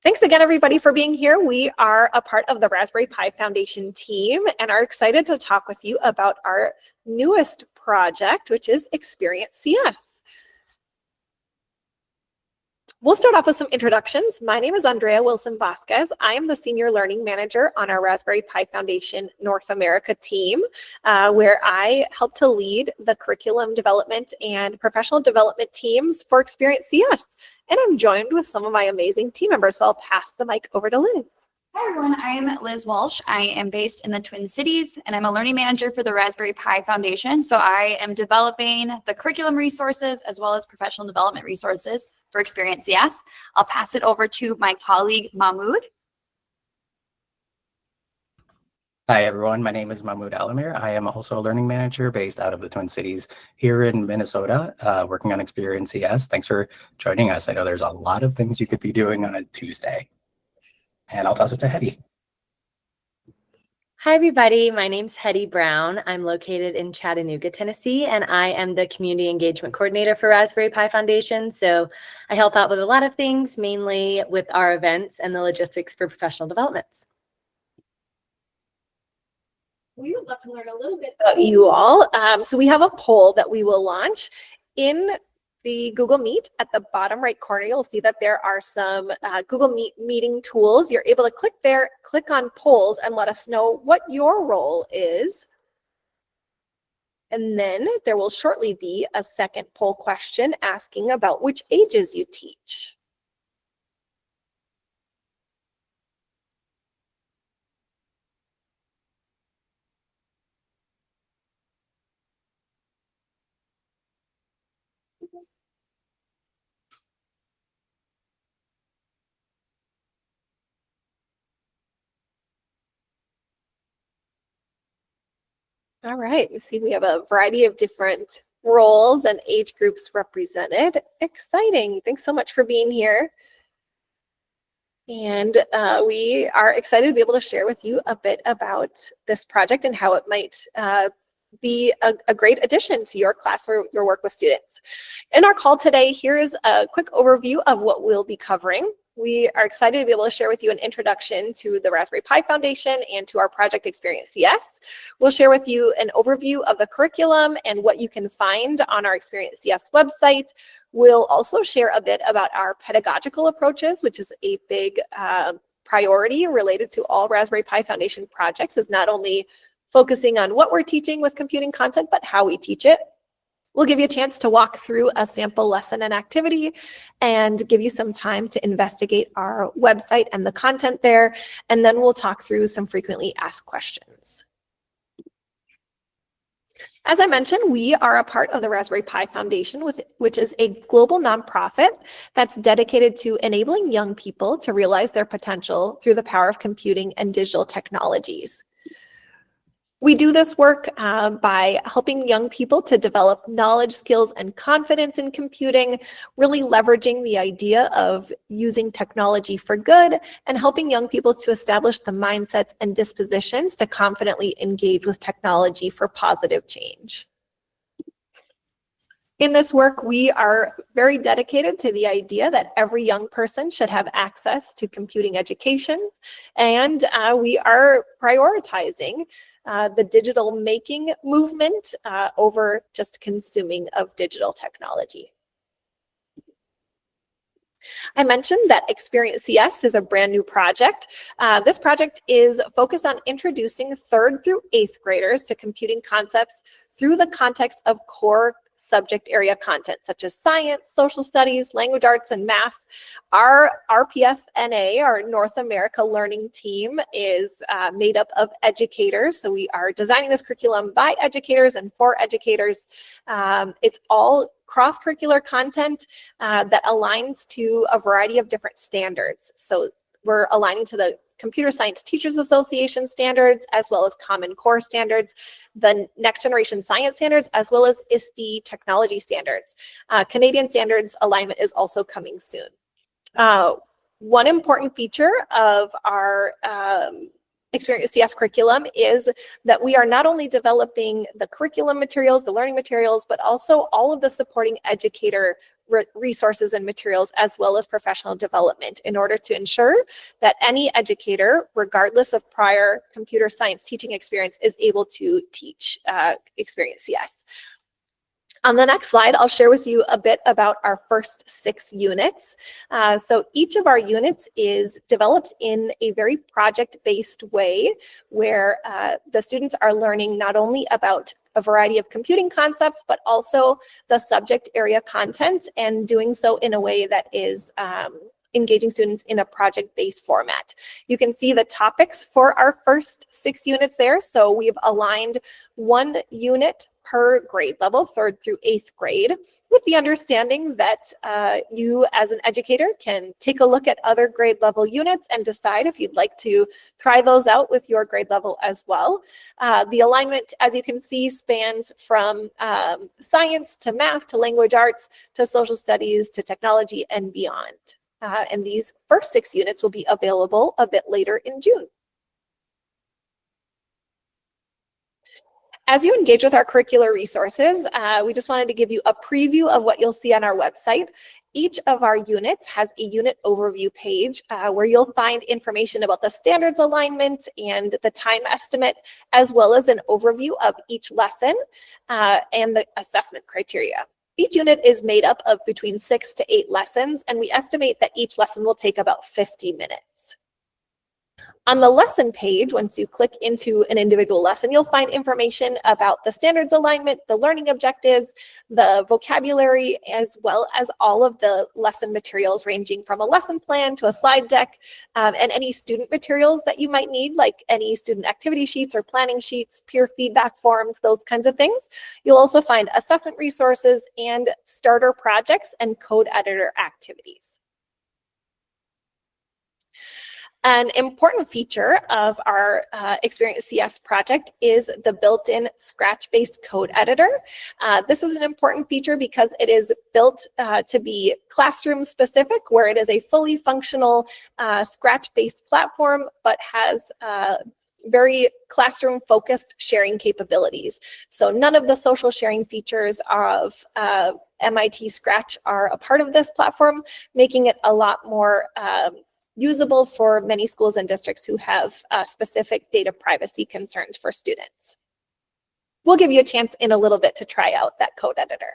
Thanks again, everybody, for being here. We are a part of the Raspberry Pi Foundation team and are excited to talk with you about our newest project, which is Experience CS. We'll start off with some introductions. My name is Andrea Wilson Vasquez. I am the Senior Learning Manager on our Raspberry Pi Foundation North America team, where I help to lead the curriculum development and professional development teams for Experience CS. And I'm joined with some of my amazing team members, so I'll pass the mic over to Liz. Hi everyone, I'm Liz Walsh. I am based in the Twin Cities and I'm a learning manager for the Raspberry Pi Foundation. So I am developing the curriculum resources as well as professional development resources for Experience CS. I'll pass it over to my colleague Mahmoud. Hi everyone, my name is Mahmoud Alamir. I am also a learning manager based out of the Twin Cities here in Minnesota, working on Experience CS. Thanks for joining us. I know there's a lot of things you could be doing on a Tuesday. And I'll toss it to Hetty. Hi, everybody. My name's Hetty Brown. I'm located in Chattanooga, Tennessee, and I am the Community Engagement Coordinator for Raspberry Pi Foundation. So I help out with a lot of things, mainly with our events and the logistics for professional developments. We would love to learn a little bit about you all. So we have a poll that we will launch in the Google Meet. At the bottom right corner, you'll see that there are some Google Meet meeting tools. You're able to click there, click on polls, and let us know what your role is. And then there will shortly be a second poll question asking about which ages you teach. All right, we see we have a variety of different roles and age groups represented. Exciting. Thanks so much for being here. And we are excited to be able to share with you a bit about this project and how it might be a great addition to your class or your work with students. In our call today, here is a quick overview of what we'll be covering. We are excited to be able to share with you an introduction to the Raspberry Pi Foundation and to our project Experience CS. We'll share with you an overview of the curriculum and what you can find on our Experience CS website. We'll also share a bit about our pedagogical approaches, which is a big priority related to all Raspberry Pi Foundation projects, is not only focusing on what we're teaching with computing content, but how we teach it. We'll give you a chance to walk through a sample lesson and activity and give you some time to investigate our website and the content there. And then we'll talk through some frequently asked questions. As I mentioned, we are a part of the Raspberry Pi Foundation, which is a global nonprofit that's dedicated to enabling young people to realize their potential through the power of computing and digital technologies. We do this work by helping young people to develop knowledge, skills, and confidence in computing, really leveraging the idea of using technology for good and helping young people to establish the mindsets and dispositions to confidently engage with technology for positive change. In this work, we are very dedicated to the idea that every young person should have access to computing education, and we are prioritizing the digital making movement over just consuming of digital technology. I mentioned that Experience CS is a brand new project. This project is focused on introducing 3rd through 8th graders to computing concepts through the context of core subject area content such as science, social studies, language arts, and math. Our RPFNA, our North America Learning Team, is made up of educators. So we are designing this curriculum by educators and for educators. It's all cross-curricular content that aligns to a variety of different standards. So we're aligning to the Computer Science Teachers Association standards, as well as Common Core standards, the Next Generation Science standards, as well as ISTE technology standards. Canadian standards alignment is also coming soon. One important feature of our Experience CS curriculum is that we are not only developing the curriculum materials, the learning materials, but also all of the supporting educator resources and materials, as well as professional development, in order to ensure that any educator, regardless of prior computer science teaching experience, is able to teach Experience CS. On the next slide, I'll share with you a bit about our first 6 units. So each of our units is developed in a very project-based way, where the students are learning not only about a variety of computing concepts, but also the subject area content, and doing so in a way that is engaging students in a project-based format. You can see the topics for our first 6 units there. So we've aligned 1 unit per grade level, 3rd through 8th grade, with the understanding that you as an educator can take a look at other grade level units and decide if you'd like to try those out with your grade level as well. The alignment, as you can see, spans from science to math to language arts to social studies to technology and beyond. And these first 6 units will be available a bit later in June. As you engage with our curricular resources, we just wanted to give you a preview of what you'll see on our website. Each of our units has a unit overview page where you'll find information about the standards alignment and the time estimate, as well as an overview of each lesson and the assessment criteria. Each unit is made up of between 6 to 8 lessons, and we estimate that each lesson will take about 50 minutes. On the lesson page, once you click into an individual lesson, you'll find information about the standards alignment, the learning objectives, the vocabulary, as well as all of the lesson materials, ranging from a lesson plan to a slide deck, and any student materials that you might need, like any student activity sheets or planning sheets, peer feedback forms, those kinds of things. You'll also find assessment resources and starter projects and code editor activities. An important feature of our Experience CS project is the built-in Scratch-based code editor. This is an important feature because it is built to be classroom specific, where it is a fully functional Scratch-based platform, but has very classroom focused sharing capabilities. So none of the social sharing features of MIT Scratch are a part of this platform, making it a lot more usable for many schools and districts who have specific data privacy concerns for students. We'll give you a chance in a little bit to try out that code editor.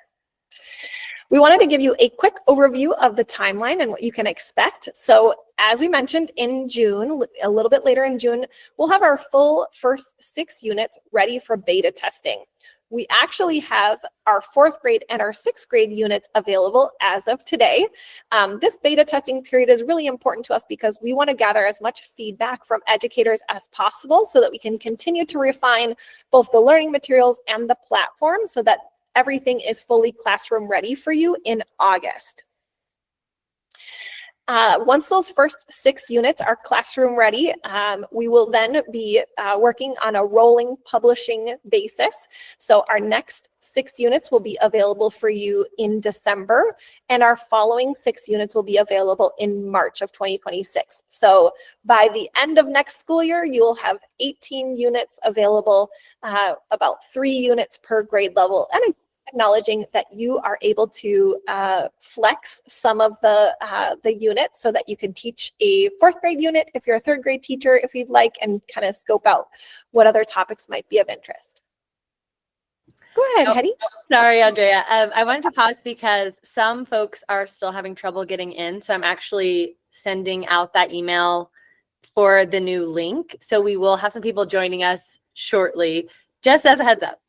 We wanted to give you a quick overview of the timeline and what you can expect. So as we mentioned, in June, a little bit later in June, we'll have our full first 6 units ready for beta testing. We actually have our 4th grade and our 6th grade units available as of today. This beta testing period is really important to us because we want to gather as much feedback from educators as possible so that we can continue to refine both the learning materials and the platform so that everything is fully classroom ready for you in August. Once those first 6 units are classroom ready, we will then be working on a rolling publishing basis. So our next 6 units will be available for you in December, and our following 6 units will be available in March of 2026. So by the end of next school year, you will have 18 units available, about 3 units per grade level, and acknowledging that you are able to flex some of the units so that you can teach a 4th grade unit if you're a 3rd grade teacher, if you'd like, and kind of scope out what other topics might be of interest. Go ahead, Hetty. Sorry, Andrea. I wanted to pause because some folks are still having trouble getting in. So I'm actually sending out that email for the new link. So we will have some people joining us shortly, just as a heads up.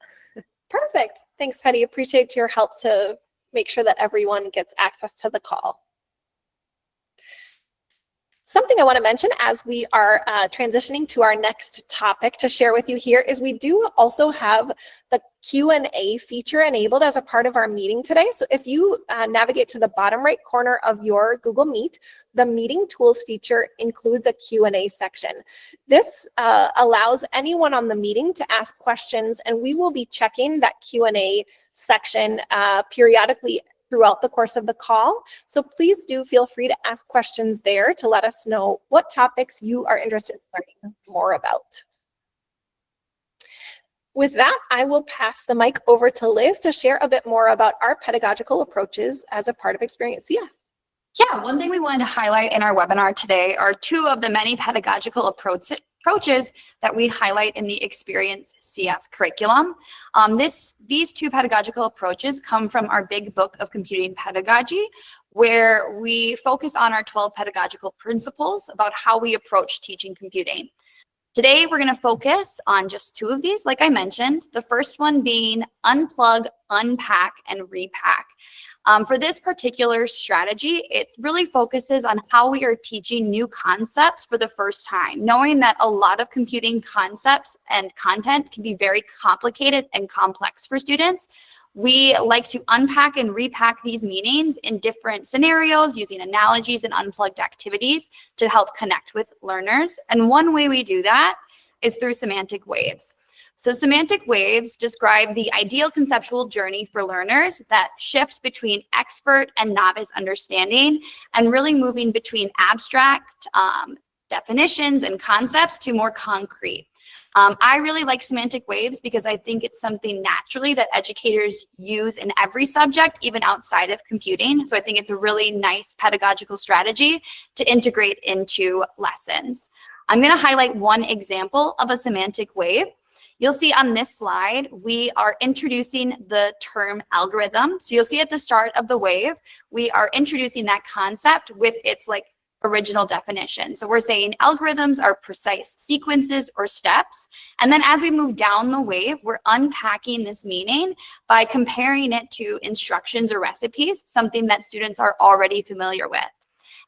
Perfect. Thanks, Hetty. Appreciate your help to make sure that everyone gets access to the call. Something I want to mention as we are transitioning to our next topic to share with you here is we do also have the Q&A feature enabled as a part of our meeting today. So if you navigate to the bottom right corner of your Google Meet, the meeting tools feature includes a Q&A section. This allows anyone on the meeting to ask questions, and we will be checking that Q&A section periodically throughout the course of the call. So please do feel free to ask questions there to let us know what topics you are interested in learning more about. With that, I will pass the mic over to Liz to share a bit more about our pedagogical approaches as a part of Experience CS. Yeah, one thing we wanted to highlight in our webinar today are two of the many pedagogical approaches that we highlight in the Experience CS curriculum. These two pedagogical approaches come from our big book of computing pedagogy, where we focus on our 12 pedagogical principles about how we approach teaching computing. Today, we're going to focus on just two of these, like I mentioned. The first one being unplug, unpack, and repack. For this particular strategy, it really focuses on how we are teaching new concepts for the first time, knowing that a lot of computing concepts and content can be very complicated and complex for students. We like to unpack and repack these meanings in different scenarios using analogies and unplugged activities to help connect with learners. And one way we do that is through semantic waves. So semantic waves describe the ideal conceptual journey for learners that shifts between expert and novice understanding and really moving between abstract definitions and concepts to more concrete. I really like semantic waves because I think it's something naturally that educators use in every subject, even outside of computing. So I think it's a really nice pedagogical strategy to integrate into lessons. I'm going to highlight one example of a semantic wave. You'll see on this slide, we are introducing the term algorithm. So you'll see at the start of the wave, we are introducing that concept with its original definition. So we're saying algorithms are precise sequences or steps. And then as we move down the wave, we're unpacking this meaning by comparing it to instructions or recipes, something that students are already familiar with.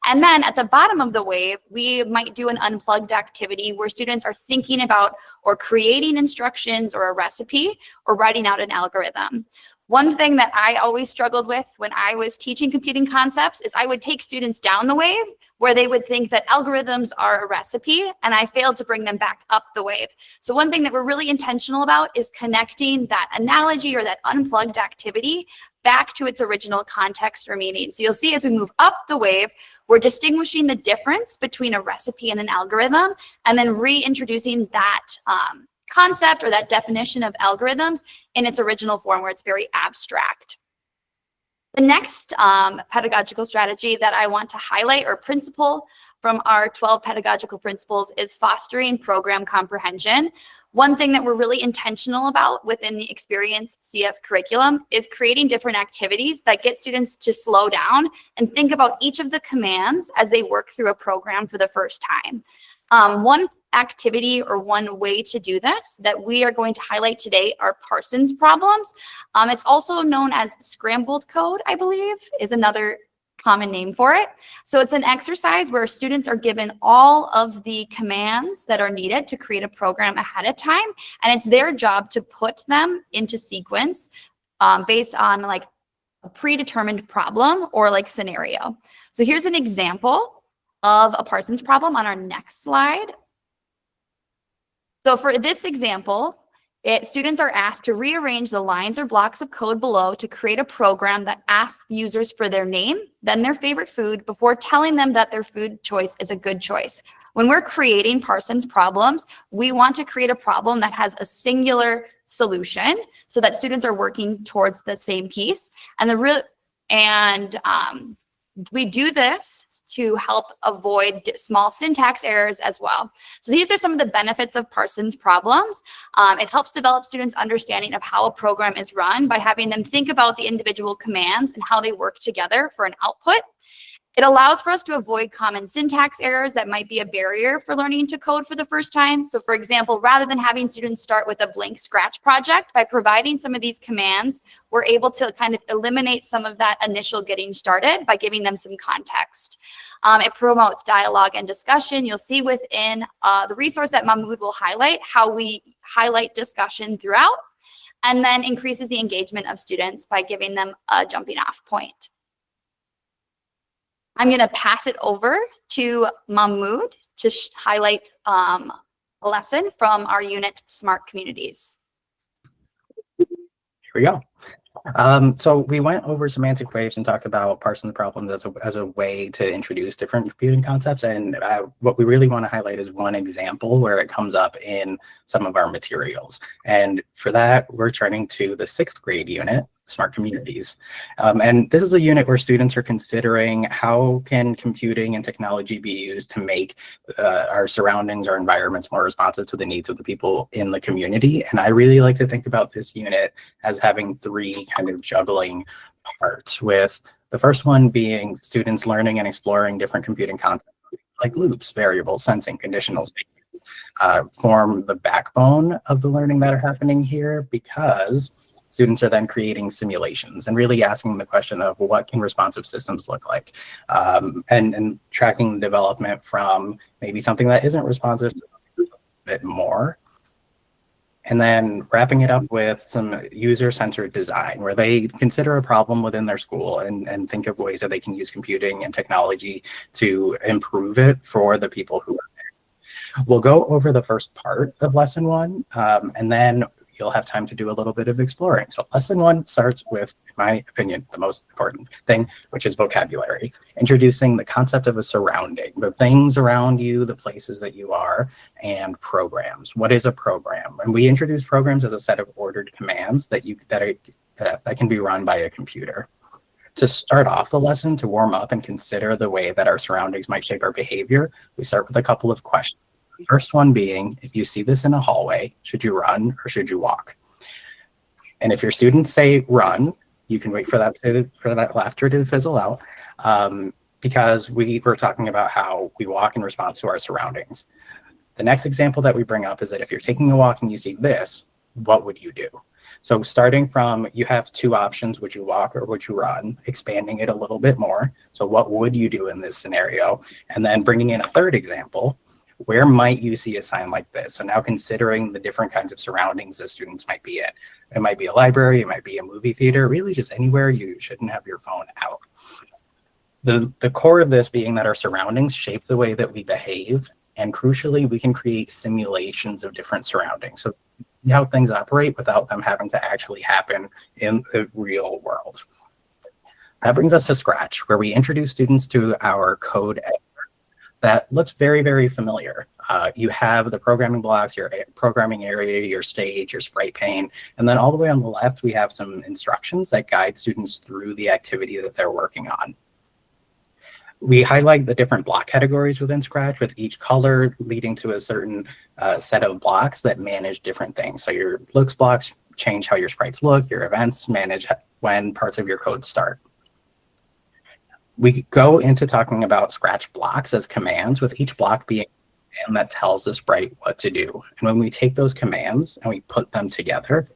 And then at the bottom of the wave, we might do an unplugged activity where students are thinking about or creating instructions or a recipe or writing out an algorithm. One thing that I always struggled with when I was teaching computing concepts is I would take students down the wave where they would think that algorithms are a recipe, and I failed to bring them back up the wave. So one thing that we're really intentional about is connecting that analogy or that unplugged activity back to its original context or meaning. So you'll see as we move up the wave, we're distinguishing the difference between a recipe and an algorithm, and then reintroducing that concept or that definition of algorithms in its original form where it's very abstract. The next pedagogical strategy that I want to highlight or principle from our 12 pedagogical principles is fostering program comprehension. One thing that we're really intentional about within the Experience CS curriculum is creating different activities that get students to slow down and think about each of the commands as they work through a program for the first time. One activity or one way to do this that we are going to highlight today are Parsons problems. It's also known as scrambled code, I believe, is another common name for it. So it's an exercise where students are given all of the commands that are needed to create a program ahead of time, and it's their job to put them into sequence based on a predetermined problem or scenario. So here's an example of a Parsons problem on our next slide. So for this example, students are asked to rearrange the lines or blocks of code below to create a program that asks users for their name, then their favorite food, before telling them that their food choice is a good choice. When we're creating Parsons problems, we want to create a problem that has a singular solution so that students are working towards the same piece. We do this to help avoid small syntax errors as well. So these are some of the benefits of Parsons problems. It helps develop students' understanding of how a program is run by having them think about the individual commands and how they work together for an output. It allows for us to avoid common syntax errors that might be a barrier for learning to code for the first time. So for example, rather than having students start with a blank scratch project, by providing some of these commands, we're able to kind of eliminate some of that initial getting started by giving them some context. It promotes dialogue and discussion. You'll see within the resource that Mahmoud will highlight how we highlight discussion throughout, and then increases the engagement of students by giving them a jumping off point. I'm going to pass it over to Mahmoud to highlight a lesson from our unit, Smart Communities. Here we go. So we went over semantic waves and talked about parsing the problems as a way to introduce different computing concepts. And what we really want to highlight is one example where it comes up in some of our materials. And for that, we're turning to the 6th grade unit, Smart Communities. And this is a unit where students are considering how can computing and technology be used to make our surroundings, our environments more responsive to the needs of the people in the community. And I really like to think about this unit as having 3 kind of juggling parts, with the first one being students learning and exploring different computing concepts like loops, variables, sensing, conditional statements, form the backbone of the learning that are happening here, because students are then creating simulations and really asking the question of what can responsive systems look like, and tracking the development from maybe something that isn't responsive to something that's a bit more. And then wrapping it up with some user-centered design, where they consider a problem within their school and think of ways that they can use computing and technology to improve it for the people who are there. We'll go over the first part of lesson 1, and then you'll have time to do a little bit of exploring. So lesson 1 starts with, in my opinion, the most important thing, which is vocabulary. Introducing the concept of a surrounding, the things around you, the places that you are, and programs. What is a program? And we introduce programs as a set of ordered commands that can be run by a computer. To start off the lesson, to warm up and consider the way that our surroundings might shape our behavior, we start with a couple of questions. The first one being, if you see this in a hallway, should you run or should you walk? And if your students say run, you can wait for that laughter to fizzle out, because we were talking about how we walk in response to our surroundings. The next example that we bring up is that if you're taking a walk and you see this, what would you do? So starting from, you have 2 options, would you walk or would you run, expanding it a little bit more. So what would you do in this scenario? And then bringing in a third example, where might you see a sign like this? So now considering the different kinds of surroundings that students might be in. It might be a library, it might be a movie theater, really just anywhere you shouldn't have your phone out. The core of this being that our surroundings shape the way that we behave, and crucially, we can create simulations of different surroundings. So see how things operate without them having to actually happen in the real world. That brings us to Scratch, where we introduce students to our code editor. That looks very, very familiar. You have the programming blocks, your programming area, your stage, your sprite pane, and then all the way on the left, we have some instructions that guide students through the activity that they're working on. We highlight the different block categories within Scratch, with each color leading to a certain set of blocks that manage different things. So your looks blocks change how your sprites look, your events manage when parts of your code start. We go into talking about Scratch blocks as commands, with each block being a command that tells the sprite what to do. And when we take those commands and we put them together,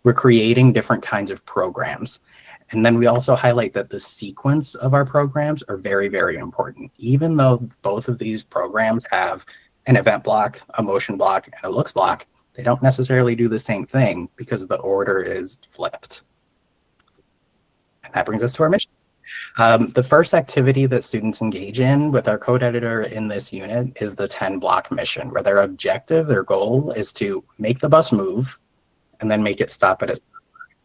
we're creating different kinds of programs. And then we also highlight that the sequence of our programs are very, very important. Even though both of these programs have an event block, a motion block, and a looks block, they don't necessarily do the same thing because the order is flipped. And that brings us to our mission. The first activity that students engage in with our code editor in this unit is the 10-block mission, where their objective, their goal, is to make the bus move and then make it stop at a stop sign.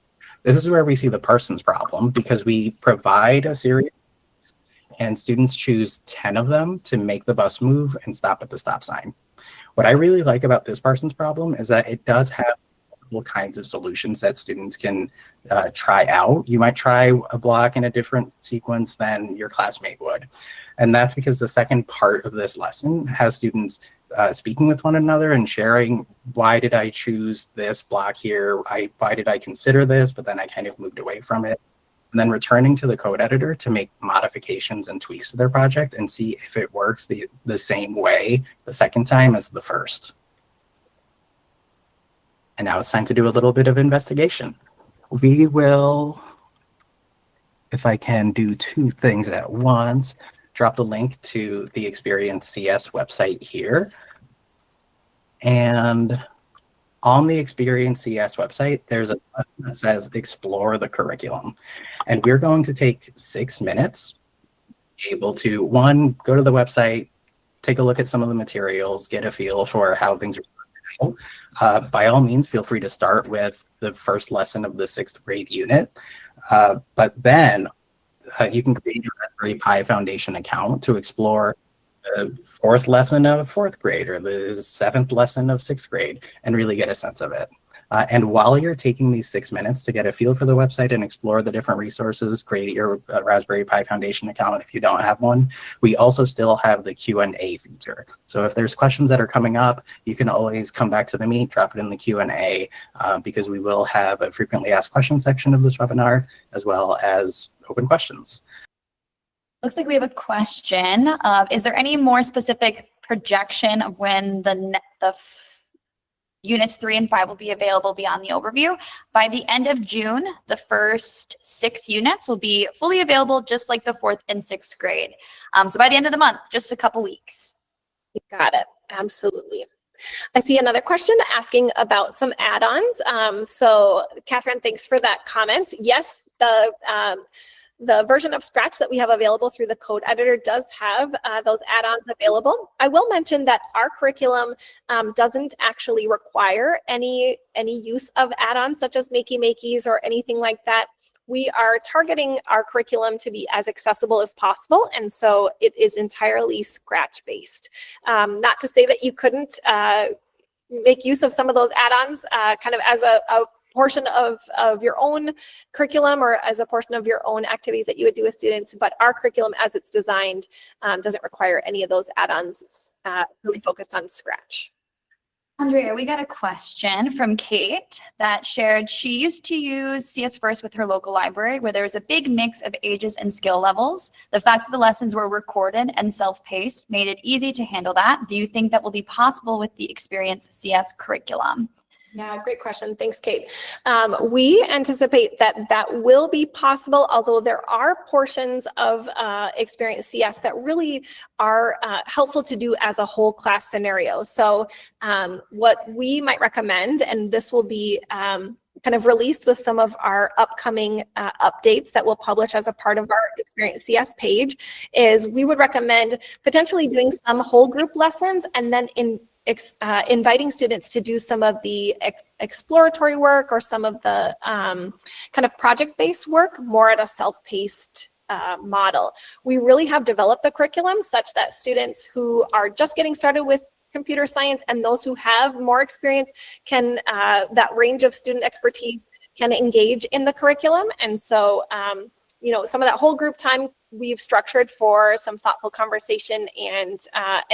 This is where we see the Parsons problem, because we provide a series and students choose 10 of them to make the bus move and stop at the stop sign. What I really like about this Parsons problem is that it does have multiple kinds of solutions that students can try out. You might try a block in a different sequence than your classmate would. And that's because the second part of this lesson has students speaking with one another and sharing, why did I choose this block here? Why did I consider this, but then I kind of moved away from it? And then returning to the code editor to make modifications and tweaks to their project and see if it works the same way the second time as the first. And now it's time to do a little bit of investigation. We will, if I can do 2 things at once, drop the link to the Experience CS website here. And on the Experience CS website, there's a button that says Explore the Curriculum. And we're going to take 6 minutes, able to, 1, go to the website, take a look at some of the materials, get a feel for how things are out, by all means, feel free to start with the first lesson of the 6th grade unit. But then you can create your Raspberry Pi Foundation account to explore the 4th lesson of 4th grade or the 7th lesson of 6th grade and really get a sense of it. And while you're taking these 6 minutes to get a feel for the website and explore the different resources, create your Raspberry Pi Foundation account if you don't have one, we also still have the Q&A feature. So if there's questions that are coming up, you can always come back to the Meet, drop it in the Q&A, because we will have a frequently asked questions section of this webinar, as well as open questions. Looks like we have a question. Is there any more specific projection of when the Units 3 and 5 will be available beyond the overview? By the end of June, the first 6 units will be fully available, just like the 4th and 6th grade. So by the end of the month, just a couple weeks. You got it. Absolutely. I see another question asking about some add-ons. So Catherine, thanks for that comment. Yes, the version of Scratch that we have available through the code editor does have those add-ons available. I will mention that our curriculum doesn't actually require any use of add-ons such as Makey Makeys or anything like that. We are targeting our curriculum to be as accessible as possible, and so it is entirely Scratch-based. Not to say that you couldn't make use of some of those add-ons kind of as a portion of your own curriculum or as a portion of your own activities that you would do with students, but our curriculum as it's designed doesn't require any of those add-ons, really focused on Scratch. Andrea, we got a question from Kate that shared she used to use CS First with her local library where there was a big mix of ages and skill levels. The fact that the lessons were recorded and self-paced made it easy to handle that. Do you think that will be possible with the Experience CS curriculum? Yeah, great question. Thanks, Kate. We anticipate that that will be possible, although there are portions of Experience CS that really are helpful to do as a whole class scenario. So what we might recommend, and this will be kind of released with some of our upcoming updates that we'll publish as a part of our Experience CS page, is we would recommend potentially doing some whole group lessons and then inviting students to do some of the exploratory work or some of the kind of project-based work more at a self-paced model. We really have developed the curriculum such that students who are just getting started with computer science and those who have more experience can, that range of student expertise can engage in the curriculum. And so, you know, some of that whole group time we've structured for some thoughtful conversation and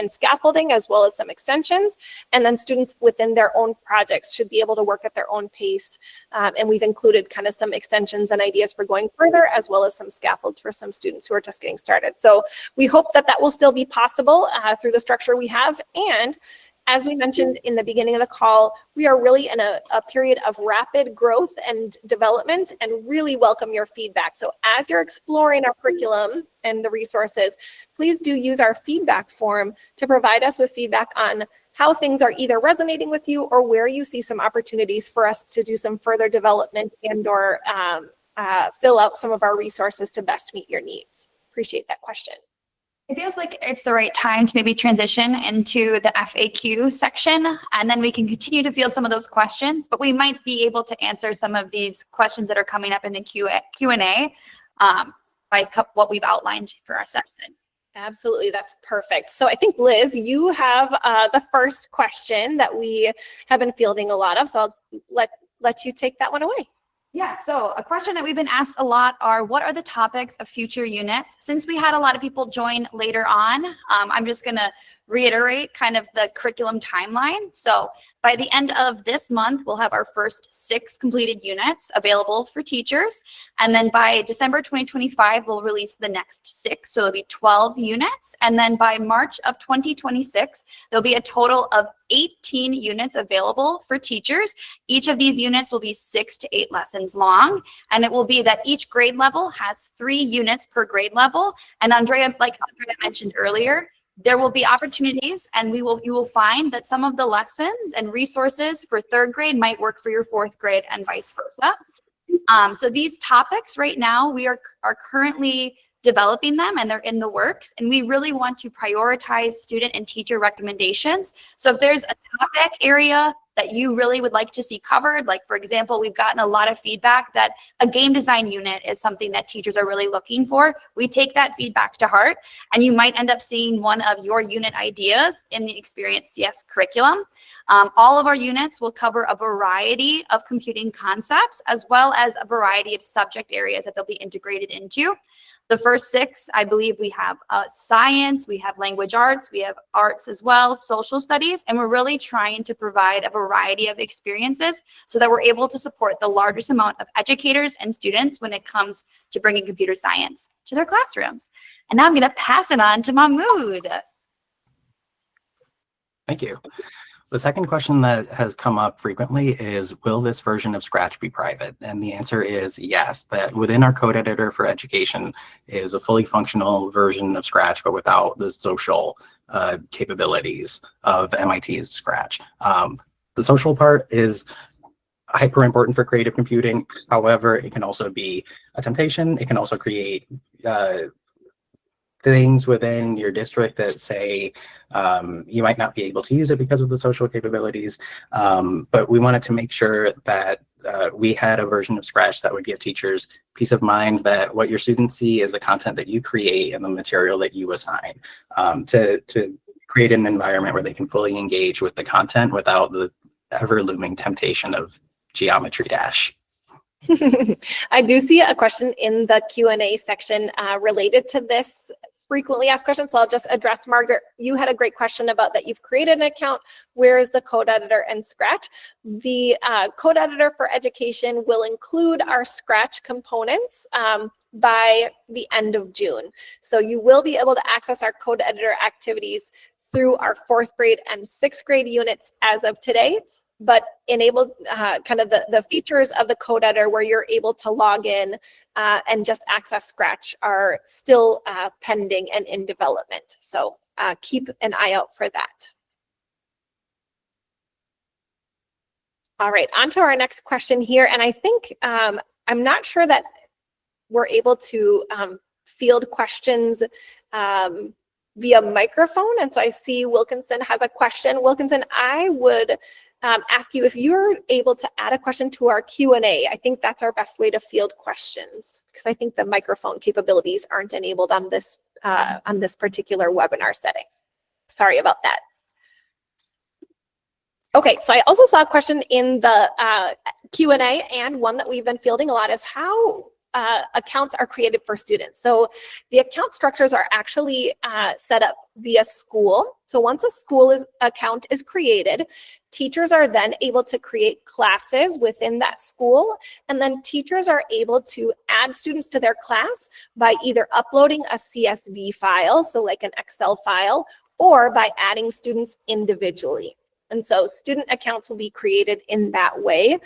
scaffolding, as well as some extensions. And then students within their own projects should be able to work at their own pace. And we've included kind of some extensions and ideas for going further, as well as some scaffolds for some students who are just getting started. So we hope that that will still be possible through the structure we have. And as we mentioned in the beginning of the call, we are really in a period of rapid growth and development and really welcome your feedback. So as you're exploring our curriculum and the resources, please do use our feedback form to provide us with feedback on how things are either resonating with you or where you see some opportunities for us to do some further development and or fill out some of our resources to best meet your needs. Appreciate that question. It feels like it's the right time to maybe transition into the FAQ section, and then we can continue to field some of those questions, but we might be able to answer some of these questions that are coming up in the Q&A by what we've outlined for our session. Absolutely, that's perfect. So I think, Liz, you have the first question that we have been fielding a lot of, so I'll let you take that one away. Yeah, so a question that we've been asked a lot are, what are the topics of future units? Since we had a lot of people join later on, I'm just going to reiterate kind of the curriculum timeline. So by the end of this month, we'll have our first 6 completed units available for teachers. And then by December 2025, we'll release the next 6. So there'll be 12 units. And then by March of 2026, there'll be a total of 18 units available for teachers. Each of these units will be 6 to 8 lessons long. And it will be that each grade level has 3 units per grade level. And Andrea, like Andrea mentioned earlier, there will be opportunities, and you will find that some of the lessons and resources for 3rd grade might work for your 4th grade and vice versa. So these topics right now, we are currently developing them and they're in the works. And we really want to prioritize student and teacher recommendations. So if there's a topic area that you really would like to see covered, like for example, we've gotten a lot of feedback that a game design unit is something that teachers are really looking for. We take that feedback to heart, and you might end up seeing one of your unit ideas in the Experience CS curriculum. All of our units will cover a variety of computing concepts, as well as a variety of subject areas that they'll be integrated into. The first 6, I believe we have science, we have language arts, we have arts as well, social studies, and we're really trying to provide a variety of experiences so that we're able to support the largest amount of educators and students when it comes to bringing computer science to their classrooms. And now I'm going to pass it on to Mahmoud. Thank you. The second question that has come up frequently is, will this version of Scratch be private? And the answer is yes, that within our code editor for education is a fully functional version of Scratch, but without the social capabilities of MIT's Scratch. The social part is hyper important for creative computing. However, it can also be a temptation. It can also create things within your district that say you might not be able to use it because of the social capabilities. But we wanted to make sure that we had a version of Scratch that would give teachers peace of mind that what your students see is the content that you create and the material that you assign, to create an environment where they can fully engage with the content without the ever looming temptation of Geometry Dash. I do see a question in the Q&A section related to this frequently asked question, so I'll just address Margaret. You had a great question about that you've created an account. Where is the code editor and Scratch? The code editor for education will include our Scratch components by the end of June. So you will be able to access our code editor activities through our 4th grade and 6th grade units as of today, but enable kind of the features of the code editor where you're able to log in and just access Scratch are still pending and in development. So keep an eye out for that. All right, on to our next question here. And I think I'm not sure that we're able to field questions via microphone. And so I see Wilkinson has a question. Wilkinson, I would ask you if you're able to add a question to our Q&A. I think that's our best way to field questions, because I think the microphone capabilities aren't enabled on this particular webinar setting. Sorry about that. Okay, so I also saw a question in the Q&A, and one that we've been fielding a lot is how accounts are created for students. So the account structures are actually set up via school. So once a school account is created, teachers are then able to create classes within that school, and then teachers are able to add students to their class by either uploading a CSV file, so like an Excel file, or by adding students individually. And so student accounts will be created in that way.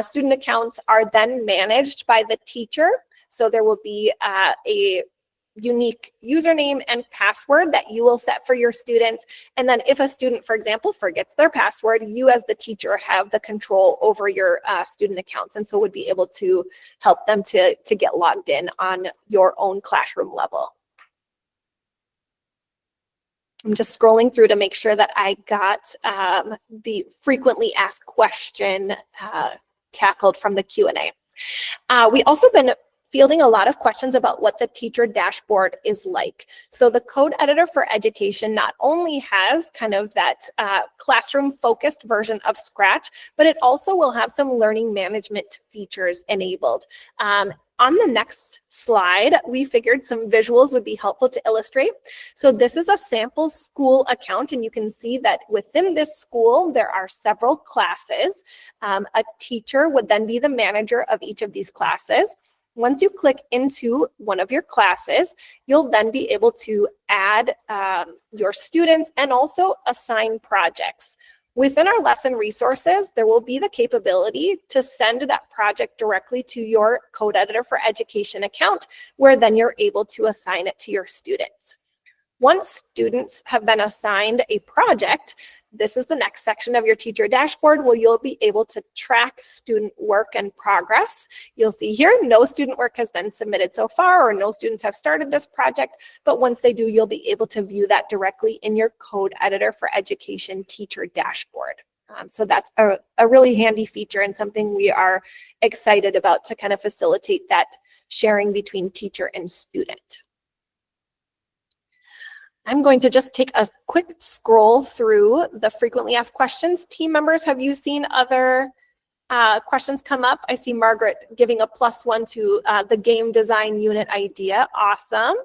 Student accounts are then managed by the teacher. So there will be a unique username and password that you will set for your students. And then if a student, for example, forgets their password, you as the teacher have the control over your student accounts, and so would be able to help them to get logged in on your own classroom level. I'm just scrolling through to make sure that I got the frequently asked question tackled from the Q&A. We also been fielding a lot of questions about what the teacher dashboard is like. So the code editor for education not only has kind of that classroom focused version of Scratch, but it also will have some learning management features enabled. On the next slide, we figured some visuals would be helpful to illustrate. So this is a sample school account, and you can see that within this school, there are several classes. A teacher would then be the manager of each of these classes. Once you click into one of your classes, you'll then be able to add your students and also assign projects. Within our lesson resources, there will be the capability to send that project directly to your code editor for education account, where then you're able to assign it to your students. Once students have been assigned a project, This is the next section of your teacher dashboard where you'll be able to track student work and progress. You'll see here, no student work has been submitted so far, or no students have started this project, but once they do, you'll be able to view that directly in your Code Editor for Education teacher dashboard. So that's a really handy feature and something we are excited about to kind of facilitate that sharing between teacher and student. I'm going to just take a quick scroll through the frequently asked questions. Team members, have you seen other questions come up? I see Margaret giving a +1 to the game design unit idea. Awesome.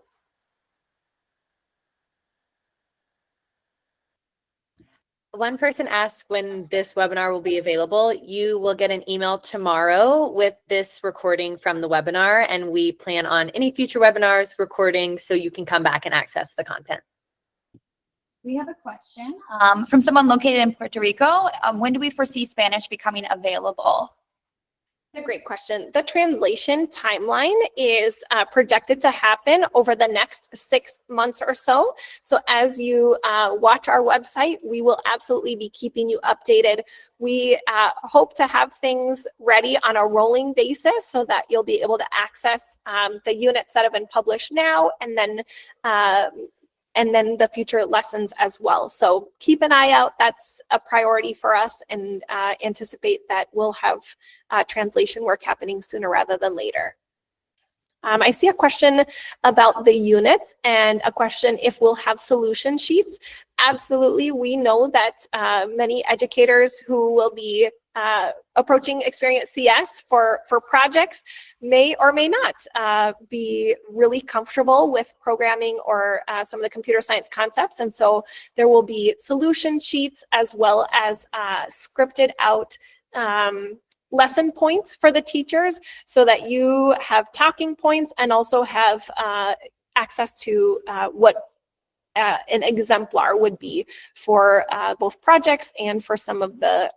One person asked when this webinar will be available. You will get an email tomorrow with this recording from the webinar, and we plan on any future webinars recording so you can come back and access the content. We have a question from someone located in Puerto Rico. When do we foresee Spanish becoming available? A great question. The translation timeline is projected to happen over the next 6 months or so. So as you watch our website, we will absolutely be keeping you updated. We hope to have things ready on a rolling basis so that you'll be able to access the units that have been published now, and then the future lessons as well. So keep an eye out. That's a priority for us, and anticipate that we'll have translation work happening sooner rather than later. I see a question about the units and a question if we'll have solution sheets. Absolutely. We know that many educators who will be approaching Experience CS for projects may or may not be really comfortable with programming or some of the computer science concepts. And so there will be solution sheets as well as scripted out lesson points for the teachers so that you have talking points and also have access to what an exemplar would be for both projects and for some of the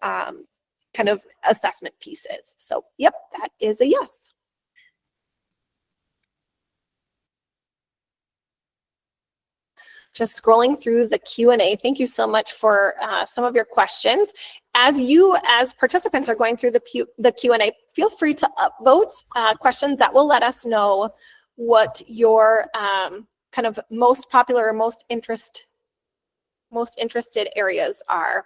kind of assessment pieces. So, yep, that is a yes. Just scrolling through the Q&A. Thank you so much for some of your questions. As you, as participants, are going through the Q&A, feel free to upvote questions that will let us know what your kind of most popular or most interested areas are.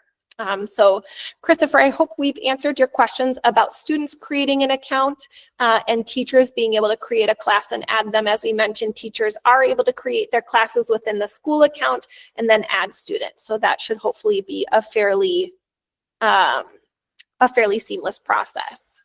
So Christopher, I hope we've answered your questions about students creating an account and teachers being able to create a class and add them. As we mentioned, teachers are able to create their classes within the school account and then add students. So that should hopefully be a fairly seamless process.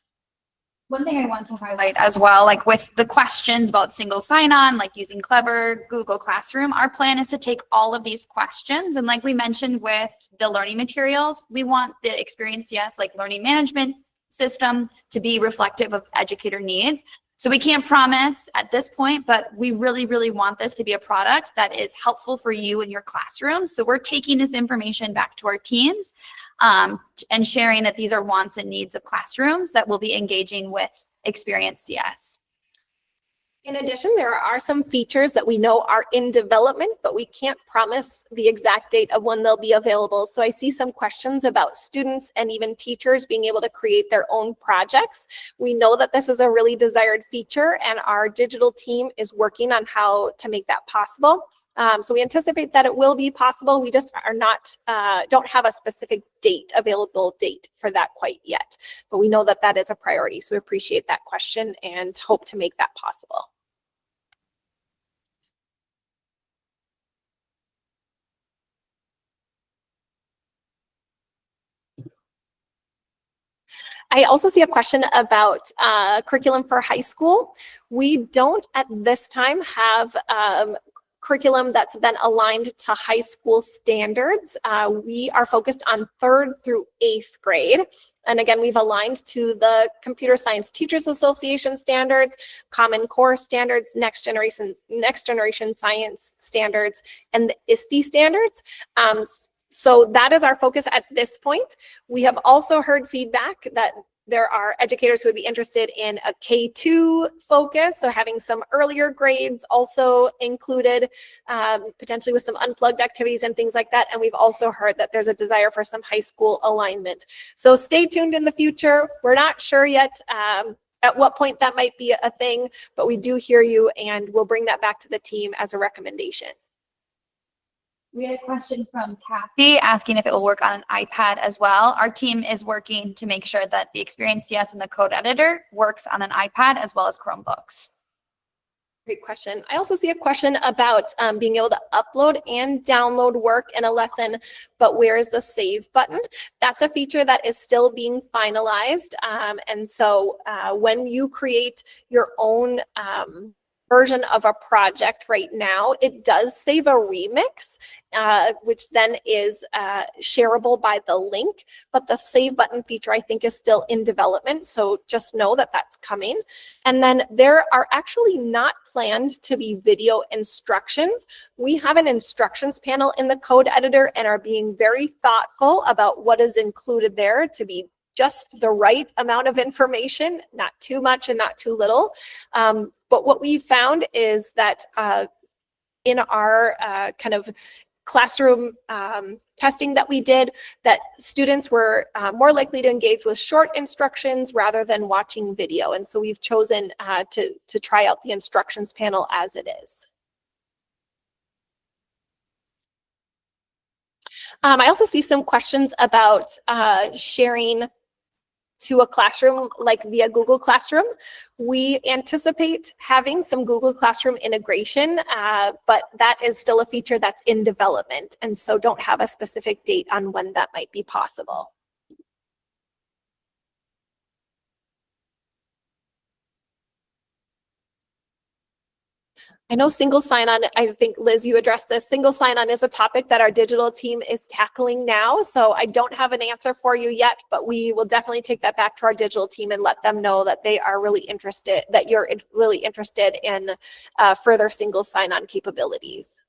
One thing I want to highlight as well, like with the questions about single sign-on, like using Clever, Google Classroom, our plan is to take all of these questions. And like we mentioned with the learning materials, we want the Experience CS, like learning management system, to be reflective of educator needs. So we can't promise at this point, but we really, really want this to be a product that is helpful for you in your classroom. So we're taking this information back to our teams and sharing that these are wants and needs of classrooms that will be engaging with Experience CS. In addition, there are some features that we know are in development, but we can't promise the exact date of when they'll be available. So I see some questions about students and even teachers being able to create their own projects. We know that this is a really desired feature, and our digital team is working on how to make that possible. So we anticipate that it will be possible. We just are not, don't have a specific available date for that quite yet, but we know that that is a priority. So we appreciate that question and hope to make that possible. I also see a question about curriculum for high school. We don't at this time have curriculum that's been aligned to high school standards. We are focused on 3rd through 8th grade. And again, we've aligned to the Computer Science Teachers Association standards, Common Core standards, Next Generation Science standards, and the ISTE standards. So that is our focus at this point. We have also heard feedback that there are educators who would be interested in a K-2 focus, so having some earlier grades also included, potentially with some unplugged activities and things like that. And we've also heard that there's a desire for some high school alignment. So stay tuned in the future. We're not sure yet at what point that might be a thing, but we do hear you, and we'll bring that back to the team as a recommendation. We had a question from Cassie asking if it will work on an iPad as well. Our team is working to make sure that the Experience CS and the code editor works on an iPad as well as Chromebooks. Great question. I also see a question about being able to upload and download work in a lesson, but where is the save button? That's a feature that is still being finalized. And so when you create your own version of a project right now, it does save a remix, which then is shareable by the link, but the save button feature I think is still in development, so just know that that's coming. And then there are actually not planned to be video instructions. We have an instructions panel in the code editor and are being very thoughtful about what is included there to be just the right amount of information, not too much and not too little. But what we found is that in our kind of classroom testing that we did, that students were more likely to engage with short instructions rather than watching video. And so we've chosen to try out the instructions panel as it is. I also see some questions about sharing to a classroom like via Google Classroom. We anticipate having some Google Classroom integration, but that is still a feature that's in development, and so don't have a specific date on when that might be possible. I know single sign-on, I think, Liz, you addressed this. Single sign-on is a topic that our digital team is tackling now. So I don't have an answer for you yet, but we will definitely take that back to our digital team and let them know that they are really interested, that you're really interested in further single sign-on capabilities.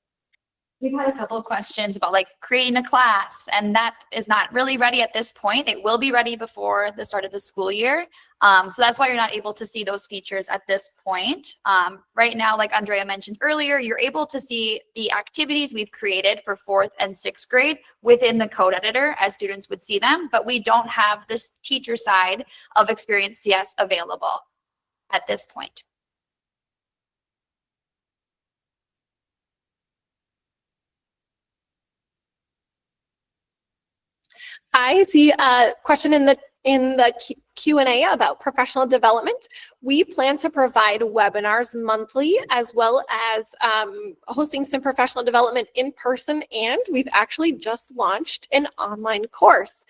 We've had a couple of questions about like creating a class, and that is not really ready at this point. It will be ready before the start of the school year. So that's why you're not able to see those features at this point. Right now, like Andrea mentioned earlier, you're able to see the activities we've created for 4th and 6th grade within the code editor as students would see them, but we don't have this teacher side of Experience CS available at this point. I see a question in the Q&A about professional development. We plan to provide webinars monthly, as well as hosting some professional development in person, and we've actually just launched an online course.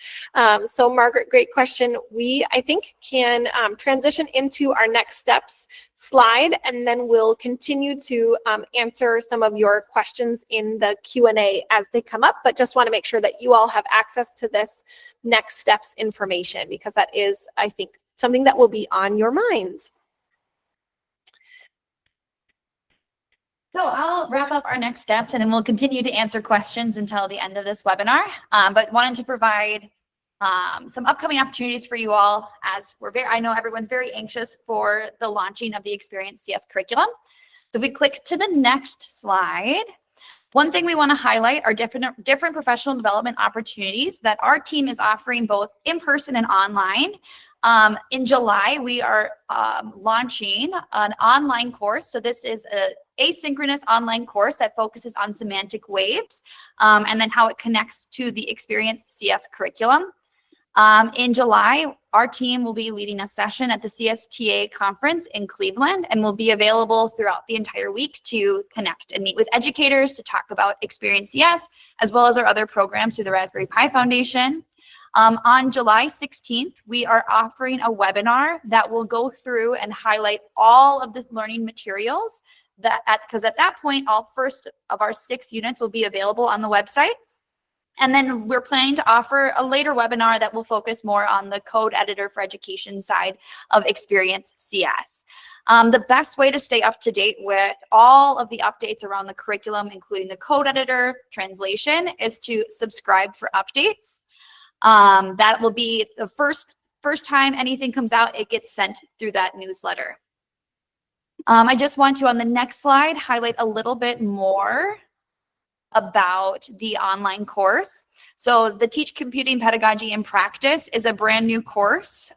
So Margaret, great question. We, I think, can transition into our next steps slide, and then we'll continue to answer some of your questions in the Q&A as they come up, but just want to make sure that you all have access to this next steps information, because that is, I think, something that will be on your minds. So I'll wrap up our next steps, and then we'll continue to answer questions until the end of this webinar. But wanted to provide some upcoming opportunities for you all, as I know everyone's very anxious for the launching of the Experience CS curriculum. So if we click to the next slide, one thing we want to highlight are different professional development opportunities that our team is offering both in person and online. In July, we are launching an online course. So this is an asynchronous online course that focuses on semantic waves and then how it connects to the Experience CS curriculum. In July, our team will be leading a session at the CSTA conference in Cleveland, and will be available throughout the entire week to connect and meet with educators to talk about Experience CS, as well as our other programs through the Raspberry Pi Foundation. On July 16th, we are offering a webinar that will go through and highlight all of the learning materials because at that point, all first of our 6 units will be available on the website. And then we're planning to offer a later webinar that will focus more on the code editor for education side of Experience CS. The best way to stay up to date with all of the updates around the curriculum, including the code editor translation, is to subscribe for updates. That will be the first first time anything comes out, it gets sent through that newsletter. I just want to, on the next slide, highlight a little bit more about the online course. So the Teach Computing Pedagogy in Practice is a brand new course.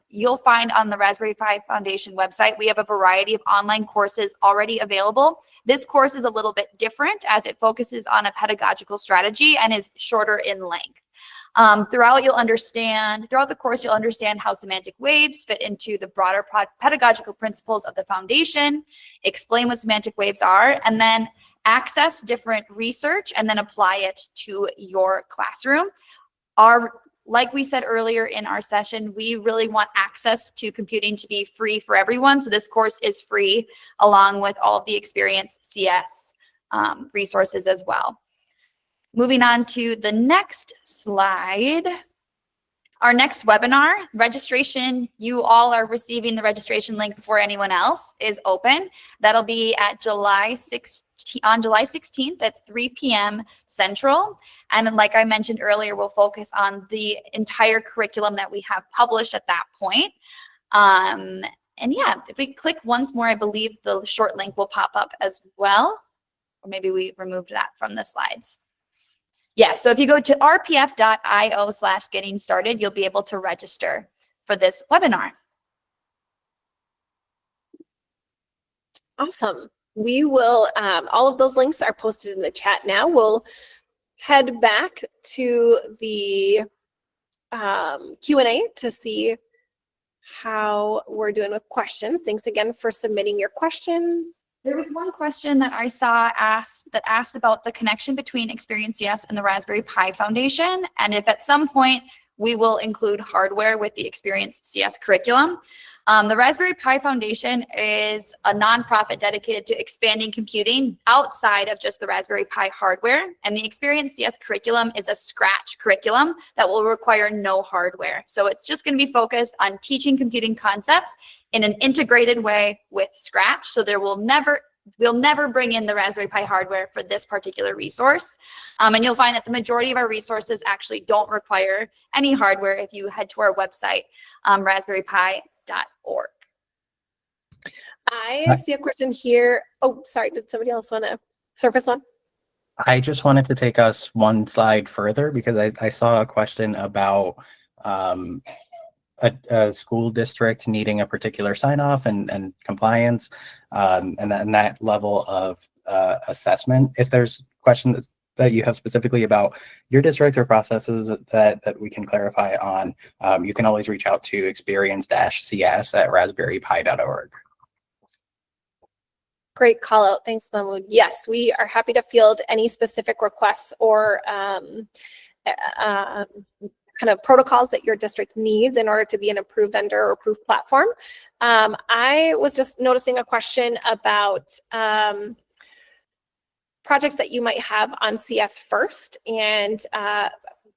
You'll find on the Raspberry Pi Foundation website, we have a variety of online courses already available. This course is a little bit different as it focuses on a pedagogical strategy and is shorter in length. Throughout the course, you'll understand how semantic waves fit into the broader pedagogical principles of the foundation, explain what semantic waves are, and then access different research and then apply it to your classroom. Like we said earlier in our session, we really want access to computing to be free for everyone. So this course is free along with all of the Experience CS resources as well. Moving on to the next slide. Our next webinar registration, you all are receiving the registration link before anyone else, is open. That'll be at on July 16th at 3 p.m. Central. And like I mentioned earlier, we'll focus on the entire curriculum that we have published at that point. And yeah, if we click once more, I believe the short link will pop up as well. Or maybe we removed that from the slides. Yeah, so if you go to rpf.io/getting started, you'll be able to register for this webinar. Awesome. We will, all of those links are posted in the chat now. We'll head back to the Q&A to see how we're doing with questions. Thanks again for submitting your questions. There was one question that I saw asked about the connection between Experience CS and the Raspberry Pi Foundation, and if at some point we will include hardware with the Experience CS curriculum. The Raspberry Pi Foundation is a nonprofit dedicated to expanding computing outside of just the Raspberry Pi hardware, and the Experience CS curriculum is a Scratch curriculum that will require no hardware. So it's just going to be focused on teaching computing concepts in an integrated way with Scratch. So we'll never bring in the Raspberry Pi hardware for this particular resource. And you'll find that the majority of our resources actually don't require any hardware if you head to our website, raspberrypi.org. I see a question here. Oh, sorry. Did somebody else want to surface one? I just wanted to take us one slide further because I saw a question about a school district needing a particular sign-off and compliance and that level of assessment. If there's questions that you have specifically about your district or processes that we can clarify on, you can always reach out to experience-cs@raspberrypi.org. Great call out. Thanks, Mahmoud. Yes, we are happy to field any specific requests or kind of protocols that your district needs in order to be an approved vendor or approved platform. I was just noticing a question about projects that you might have on CS First, and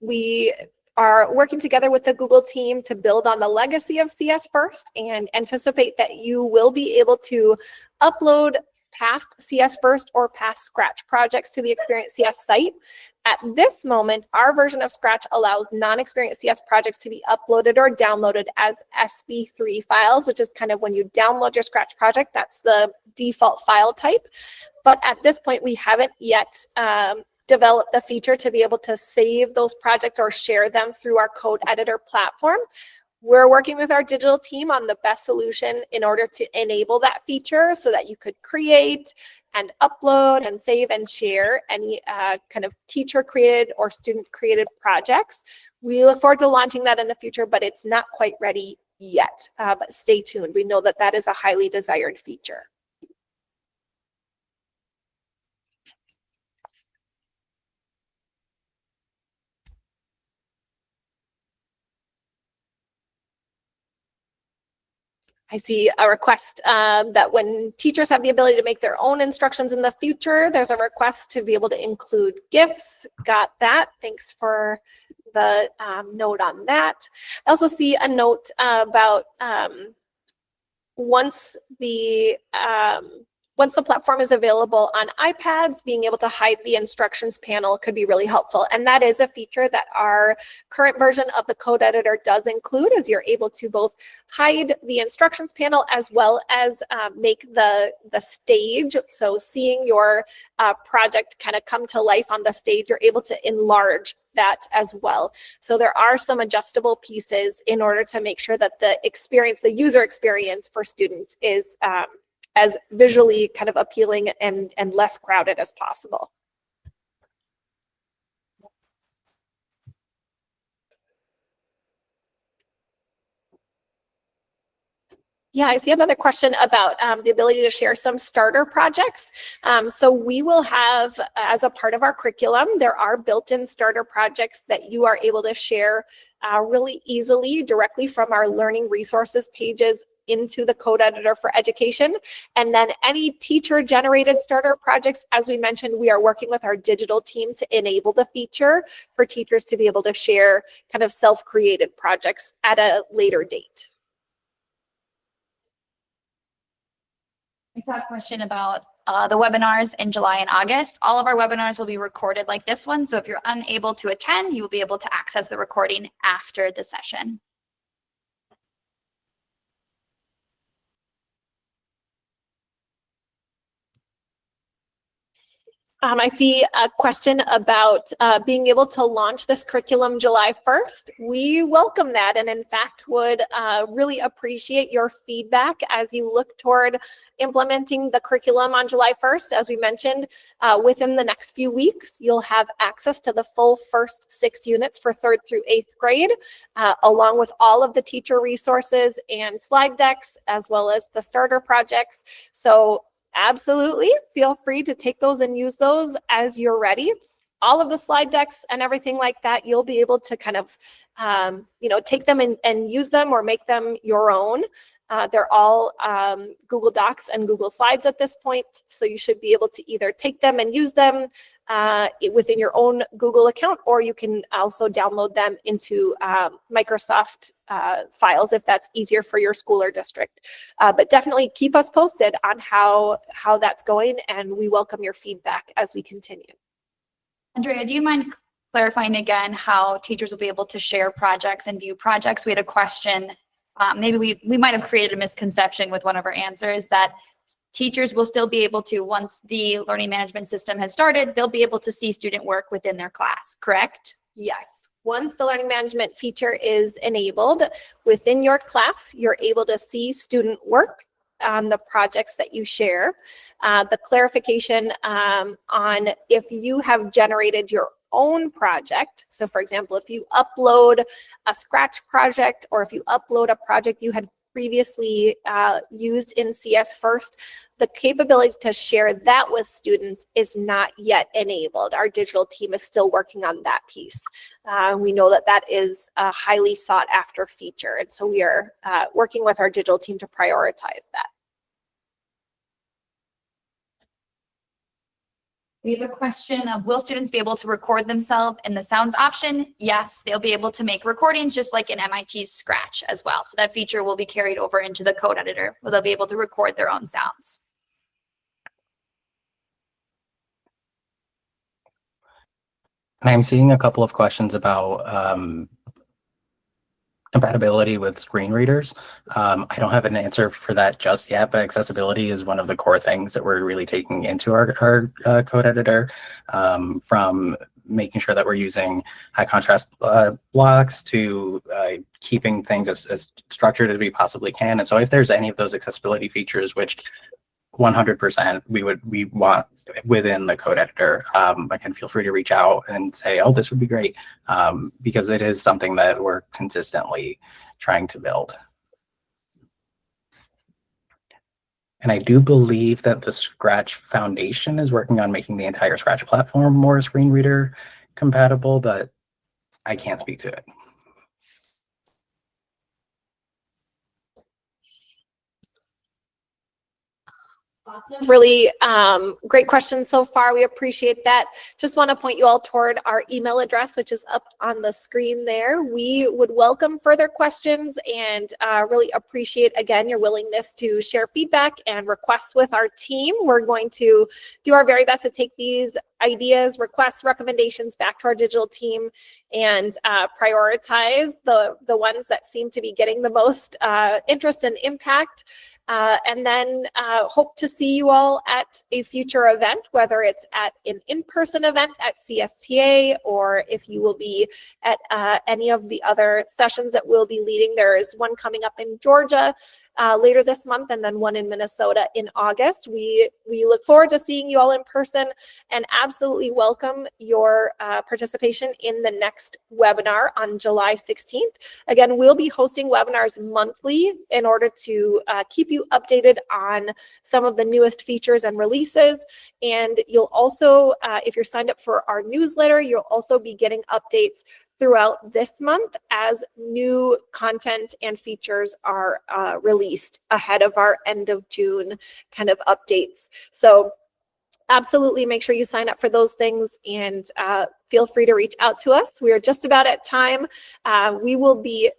we are working together with the Google team to build on the legacy of CS First and anticipate that you will be able to upload past CS First or past Scratch projects to the Experience CS site. At this moment, our version of Scratch allows non-Experience CS projects to be uploaded or downloaded as SB3 files, which is kind of when you download your Scratch project, that's the default file type. But at this point, we haven't yet developed the feature to be able to save those projects or share them through our code editor platform. We're working with our digital team on the best solution in order to enable that feature so that you could create and upload and save and share any kind of teacher created or student created projects. We look forward to launching that in the future, but it's not quite ready yet. But stay tuned. We know that that is a highly desired feature. I see a request that when teachers have the ability to make their own instructions in the future, there's a request to be able to include GIFs. Got that. Thanks for the note on that. I also see a note about once the Once the platform is available on iPads, being able to hide the instructions panel could be really helpful. And that is a feature that our current version of the code editor does include, as you're able to both hide the instructions panel as well as make the stage. So seeing your project kind of come to life on the stage, you're able to enlarge that as well. So there are some adjustable pieces in order to make sure that the experience, the user experience for students is as visually kind of appealing and less crowded as possible. Yeah, I see another question about the ability to share some starter projects. So we will have, as a part of our curriculum, there are built-in starter projects that you are able to share really easily directly from our learning resources pages into the code editor for education. And then any teacher generated starter projects, as we mentioned, we are working with our digital team to enable the feature for teachers to be able to share kind of self-created projects at a later date. I saw a question about the webinars in July and August. All of our webinars will be recorded like this one. So if you're unable to attend, you will be able to access the recording after the session. I see a question about being able to launch this curriculum July 1st. We welcome that, and in fact would really appreciate your feedback as you look toward implementing the curriculum on July 1st. As we mentioned, within the next few weeks, you'll have access to the full first 6 units for 3rd through 8th grade, along with all of the teacher resources and slide decks, as well as the starter projects. So absolutely, feel free to take those and use those as you're ready. All of the slide decks and everything like that, you'll be able to kind of, take them and use them or make them your own. They're all Google Docs and Google Slides at this point, so you should be able to either take them and use them within your own Google account, or you can also download them into Microsoft files if that's easier for your school or district. But definitely keep us posted on how that's going, and we welcome your feedback as we continue. Andrea, do you mind clarifying again how teachers will be able to share projects and view projects? We had a question. Maybe we might have created a misconception with one of our answers that teachers will still be able to, once the learning management system has started, they'll be able to see student work within their class, correct? Yes. Once the learning management feature is enabled within your class, you're able to see student work on the projects that you share. The clarification on if you have generated your own project. So for example, if you upload a Scratch project, or if you upload a project you had previously used in CS First, the capability to share that with students is not yet enabled. Our digital team is still working on that piece. We know that that is a highly sought after feature, and so we are working with our digital team to prioritize that. We have a question of, will students be able to record themselves in the sounds option? Yes, they'll be able to make recordings just like in MIT's Scratch as well. So that feature will be carried over into the code editor, where they'll be able to record their own sounds. And I'm seeing a couple of questions about compatibility with screen readers. I don't have an answer for that just yet, but accessibility is one of the core things that we're really taking into our code editor, from making sure that we're using high contrast blocks to keeping things as structured as we possibly can. And so if there's any of those accessibility features, which 100% we want within the code editor, again, feel free to reach out and say, oh, this would be great, because it is something that we're consistently trying to build. And I do believe that the Scratch Foundation is working on making the entire Scratch platform more screen reader compatible, but I can't speak to it. Really great questions so far. We appreciate that. Just want to point you all toward our email address, which is up on the screen there. We would welcome further questions and really appreciate, again, your willingness to share feedback and requests with our team. We're going to do our very best to take these ideas, requests, recommendations back to our digital team and prioritize the ones that seem to be getting the most interest and impact. And then hope to see you all at a future event, whether it's at an in-person event at CSTA or if you will be at any of the other sessions that we'll be leading. There is one coming up in Georgia later this month and then one in Minnesota in August. We look forward to seeing you all in person and absolutely welcome your participation in the next webinar on July 16th. Again, we'll be hosting webinars monthly in order to keep you updated on some of the newest features and releases. And you'll also, if you're signed up for our newsletter, you'll also be getting updates throughout this month as new content and features are released ahead of our end of June kind of updates. So absolutely make sure you sign up for those things and feel free to reach out to us. We are just about at time. We will be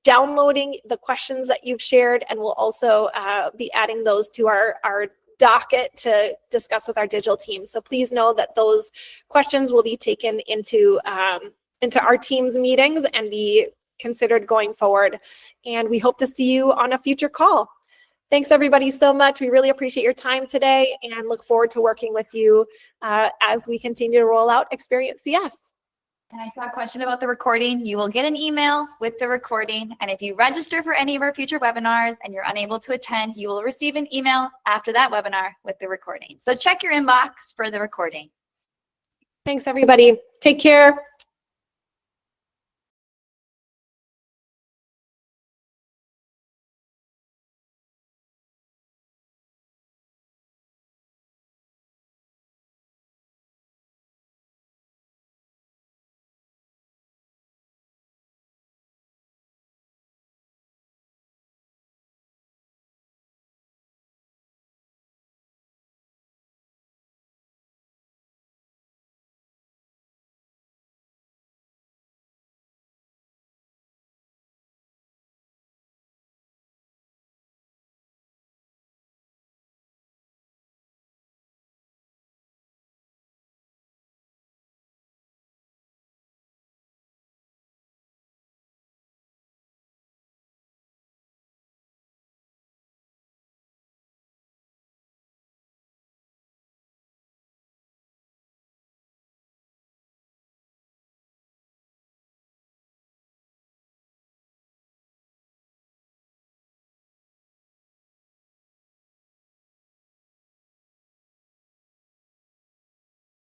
downloading the questions that you've shared and we'll also be adding those to our docket to discuss with our digital team. So please know that those questions will be taken into our team's meetings and be considered going forward. And we hope to see you on a future call. Thanks everybody so much. We really appreciate your time today and look forward to working with you as we continue to roll out Experience CS. And I saw a question about the recording. You will get an email with the recording. And if you register for any of our future webinars and you're unable to attend, you will receive an email after that webinar with the recording. So check your inbox for the recording. Thanks everybody. Take care.